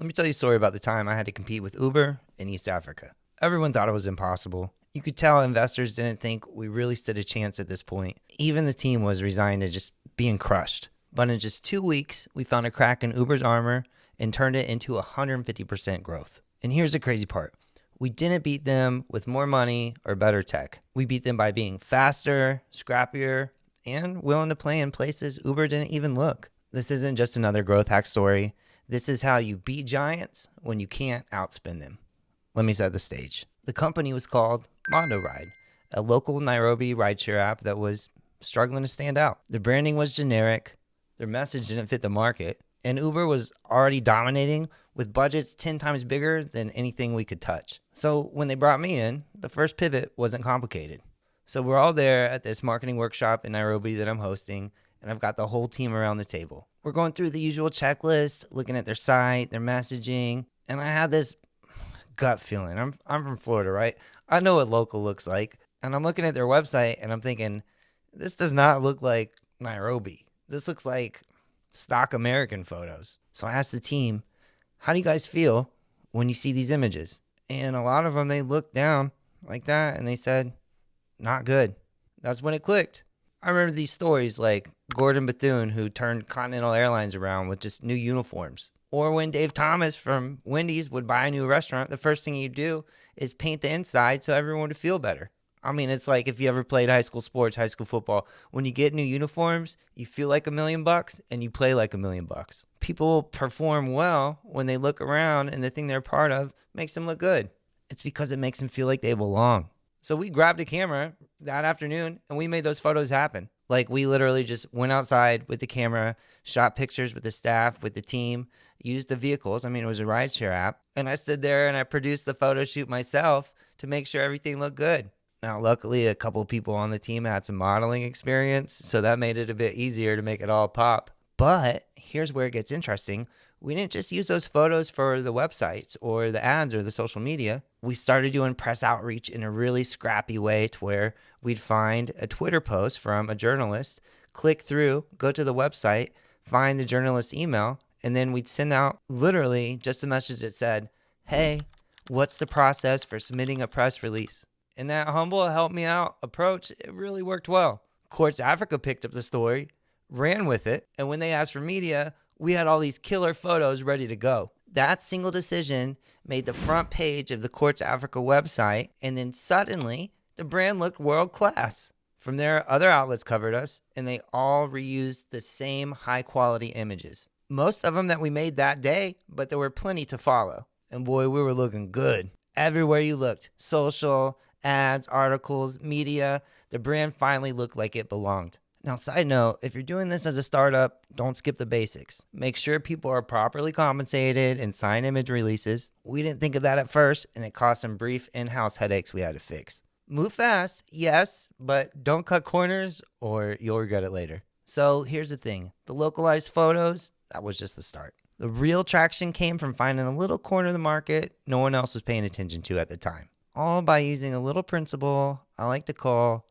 Let me tell you a story about the time I had to compete with Uber in East Africa. Everyone thought it was impossible. You could tell investors didn't think we really stood a chance at this point. Even the team was resigned to just being crushed. But in just 2 weeks, we found a crack in Uber's armor and turned it into 150% growth. And here's the crazy part. We didn't beat them with more money or better tech. We beat them by being faster, scrappier, and willing to play in places Uber didn't even look. This isn't just another growth hack story. This is how you beat giants when you can't outspin them. Let me set the stage. The company was called Mondo Ride, a local Nairobi rideshare app that was struggling to stand out. The branding was generic, their message didn't fit the market, and Uber was already dominating with budgets 10 times bigger than anything we could touch. So when they brought me in, the first pivot wasn't complicated. So we're all there at this marketing workshop in Nairobi that I'm hosting, and I've got the whole team around the table. We're going through the usual checklist, looking at their site, their messaging, and I had this gut feeling. I'm from Florida, right? I know what local looks like, and I'm looking at their website, and I'm thinking, this does not look like Nairobi. This looks like stock American photos. So I asked the team, how do you guys feel when you see these images? And a lot of them, they looked down like that, and they said, not good. That's when it clicked. I remember these stories like Gordon Bethune, who turned Continental Airlines around with just new uniforms. Or when Dave Thomas from Wendy's would buy a new restaurant, the first thing he'd do is paint the inside so everyone would feel better. I mean, it's like if you ever played high school sports, high school football, when you get new uniforms, you feel like $1 million and you play like $1 million. People perform well when they look around and the thing they're part of makes them look good. It's because it makes them feel like they belong. So we grabbed a camera that afternoon and we made those photos happen. Like we literally just went outside with the camera, shot pictures with the staff, with the team, used the vehicles. I mean, it was a rideshare app. And I stood there and I produced the photo shoot myself to make sure everything looked good. Now, luckily, a couple of people on the team had some modeling experience, so that made it a bit easier to make it all pop. But here's where it gets interesting. We didn't just use those photos for the websites or the ads or the social media. We started doing press outreach in a really scrappy way to where we'd find a Twitter post from a journalist, click through, go to the website, find the journalist's email, and then we'd send out literally just a message that said, hey, what's the process for submitting a press release? And that humble help me out approach, it really worked well. Quartz Africa picked up the story, ran with it, and when they asked for media, we had all these killer photos ready to go. That single decision made the front page of the Quartz Africa website, and then suddenly the brand looked world class. From there, other outlets covered us, and they all reused the same high quality images. Most of them that we made that day, but there were plenty to follow. And boy, we were looking good. Everywhere you looked, social, ads, articles, media, the brand finally looked like it belonged. Now, side note, if you're doing this as a startup, don't skip the basics. Make sure people are properly compensated and sign image releases. We didn't think of that at first, and it caused some brief in-house headaches we had to fix. Move fast, yes, but don't cut corners or you'll regret it later. So here's the thing. The localized photos, that was just the start. The real traction came from finding a little corner of the market no one else was paying attention to at the time. All by using a little principle I like to call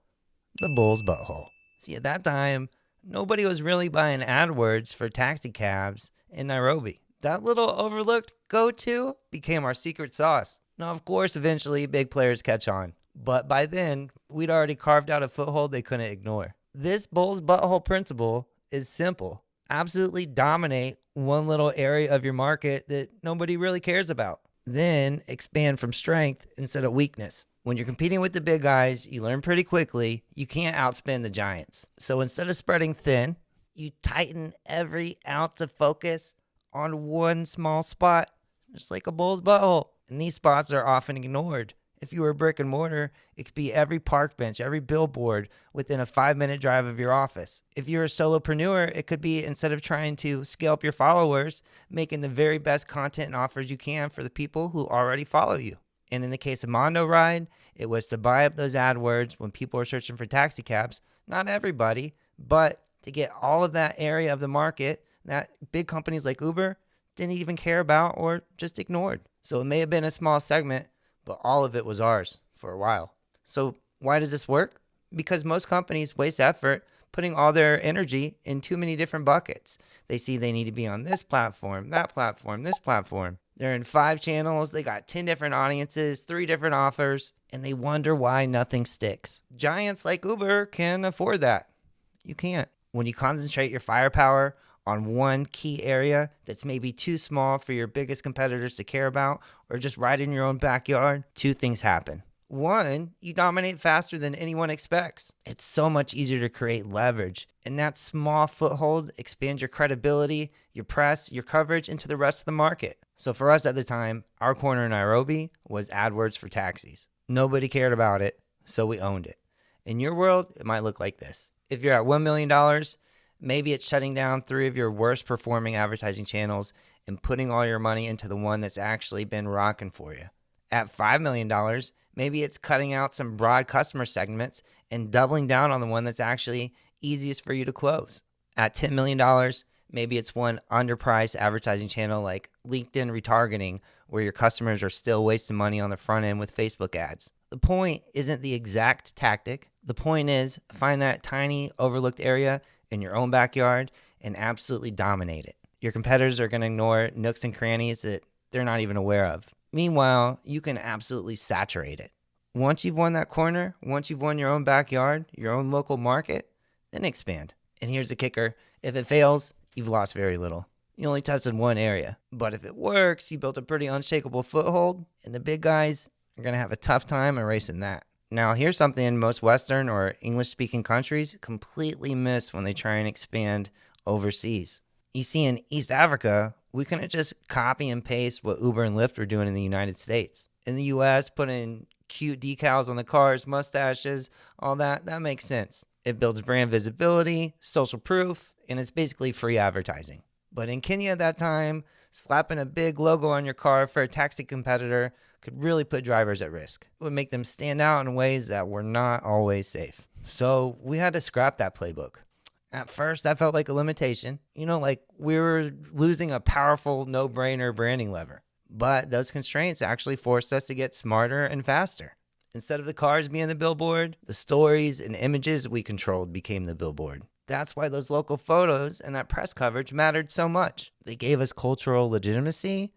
the bull's butthole. See, at that time, nobody was really buying AdWords for taxi cabs in Nairobi. That little overlooked go-to became our secret sauce. Now, of course, eventually big players catch on. But by then, we'd already carved out a foothold they couldn't ignore. This bull's butthole principle is simple. Absolutely dominate one little area of your market that nobody really cares about. Then expand from strength instead of weakness. When you're competing with the big guys, you learn pretty quickly you can't outspin the giants. So instead of spreading thin, you tighten every ounce of focus on one small spot, just like a bull's butthole. And these spots are often ignored. If you were brick and mortar, it could be every park bench, every billboard within a 5-minute drive of your office. If you're a solopreneur, it could be instead of trying to scale up your followers, making the very best content and offers you can for the people who already follow you. And in the case of Mondo Ride, it was to buy up those AdWords when people are searching for taxi cabs. Not everybody, but to get all of that area of the market that big companies like Uber didn't even care about or just ignored. So it may have been a small segment, but all of it was ours for a while. So why does this work? Because most companies waste effort putting all their energy in too many different buckets. They see they need to be on this platform, that platform, this platform. They're in 5 channels. They got 10 different audiences, 3 different offers, and they wonder why nothing sticks. Giants like Uber can afford that. You can't. When you concentrate your firepower on one key area that's maybe too small for your biggest competitors to care about, or just right in your own backyard, 2 things happen. 1, you dominate faster than anyone expects. It's so much easier to create leverage, and that small foothold expands your credibility, your press, your coverage into the rest of the market. So for us at the time, our corner in Nairobi was AdWords for taxis. Nobody cared about it, so we owned it. In your world, it might look like this. If you're at $1 million, maybe it's shutting down 3 of your worst performing advertising channels and putting all your money into the one that's actually been rocking for you. At $5 million, maybe it's cutting out some broad customer segments and doubling down on the one that's actually easiest for you to close. At $10 million, maybe it's one underpriced advertising channel like LinkedIn retargeting, where your customers are still wasting money on the front end with Facebook ads. The point isn't the exact tactic. The point is find that tiny overlooked area in your own backyard and absolutely dominate it. Your competitors are going to ignore nooks and crannies that they're not even aware of. Meanwhile, you can absolutely saturate it. Once you've won that corner, once you've won your own backyard, your own local market, then expand. And here's the kicker. If it fails, you've lost very little. You only tested one area. But if it works, you built a pretty unshakable foothold, and the big guys are going to have a tough time erasing that. Now, here's something most Western or English-speaking countries completely miss when they try and expand overseas. You see, in East Africa, we couldn't just copy and paste what Uber and Lyft were doing in the United States. In the US, putting cute decals on the cars, mustaches, all that makes sense. It builds brand visibility, social proof, and it's basically free advertising. But in Kenya at that time, slapping a big logo on your car for a taxi competitor could really put drivers at risk. It would make them stand out in ways that were not always safe. So we had to scrap that playbook. At first, that felt like a limitation. Like we were losing a powerful no-brainer branding lever. But those constraints actually forced us to get smarter and faster. Instead of the cars being the billboard, the stories and images we controlled became the billboard. That's why those local photos and that press coverage mattered so much. They gave us cultural legitimacy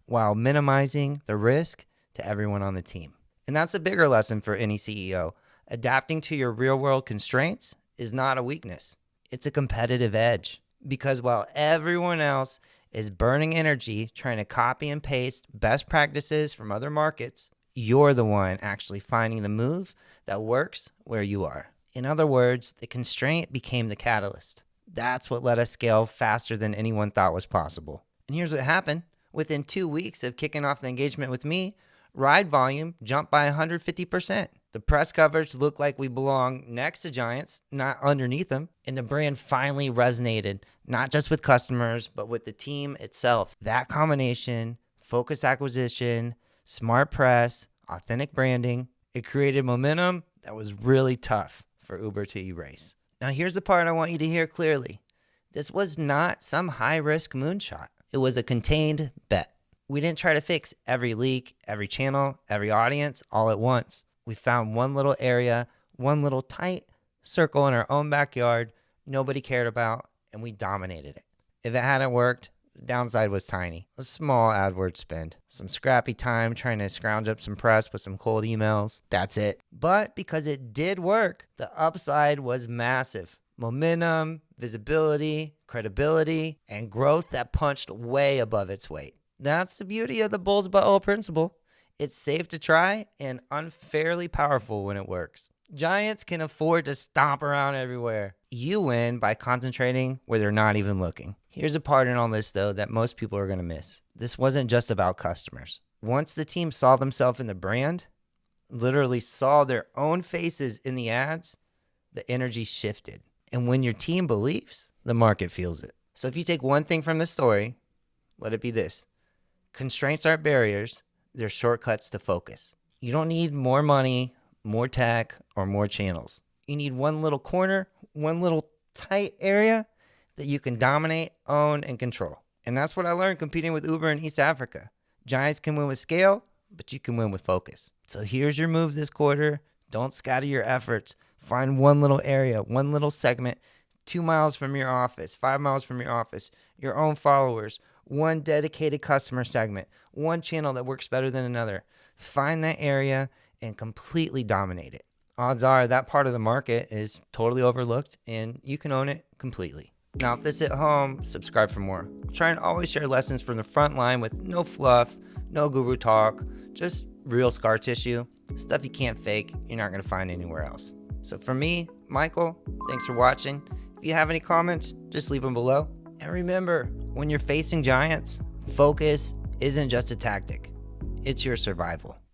while minimizing the risk to everyone on the team. And that's a bigger lesson for any CEO. Adapting to your real-world constraints is not a weakness. It's a competitive edge. Because while everyone else is burning energy trying to copy and paste best practices from other markets, you're the one actually finding the move that works where you are. In other words, the constraint became the catalyst. That's what let us scale faster than anyone thought was possible. And here's what happened. Within 2 weeks of kicking off the engagement with me, ride volume jumped by 150%. The press coverage looked like we belong next to giants, not underneath them. And the brand finally resonated, not just with customers, but with the team itself. That combination, focused acquisition, smart press, authentic branding, it created momentum that was really tough for Uber to erase. Now here's the part I want you to hear clearly. This was not some high-risk moonshot. It was a contained bet. We didn't try to fix every leak, every channel, every audience all at once. We found one little area, one little tight circle in our own backyard nobody cared about, and we dominated it. If it hadn't worked, the downside was tiny. A small AdWords spend, some scrappy time trying to scrounge up some press with some cold emails. That's it. But because it did work, the upside was massive. Momentum, visibility, credibility, and growth that punched way above its weight. That's the beauty of the Bull's Butthole Principle. It's safe to try and unfairly powerful when it works. Giants can afford to stomp around everywhere. You win by concentrating where they're not even looking. Here's a part in all this, though, that most people are going to miss. This wasn't just about customers. Once the team saw themselves in the brand, literally saw their own faces in the ads, the energy shifted. And when your team believes, the market feels it. So if you take one thing from this story, let it be this. Constraints aren't barriers. They're shortcuts to focus. You don't need more money, more tech, or more channels. You need one little corner, one little tight area that you can dominate, own, and control. And that's what I learned competing with Uber in East Africa. Giants can win with scale, but you can win with focus. So here's your move this quarter. Don't scatter your efforts. Find one little area, one little segment, 2 miles from your office, 5 miles from your office, your own followers, one dedicated customer segment, one channel that works better than another. Find that area and completely dominate it. Odds are that part of the market is totally overlooked and you can own it completely. Now, if this hit home, subscribe for more. I'll try and always share lessons from the front line with no fluff, no guru talk, just real scar tissue, stuff you can't fake, you're not going to find anywhere else. So for me, Michael, thanks for watching. If you have any comments, just leave them below. And remember, when you're facing giants, focus isn't just a tactic, it's your survival.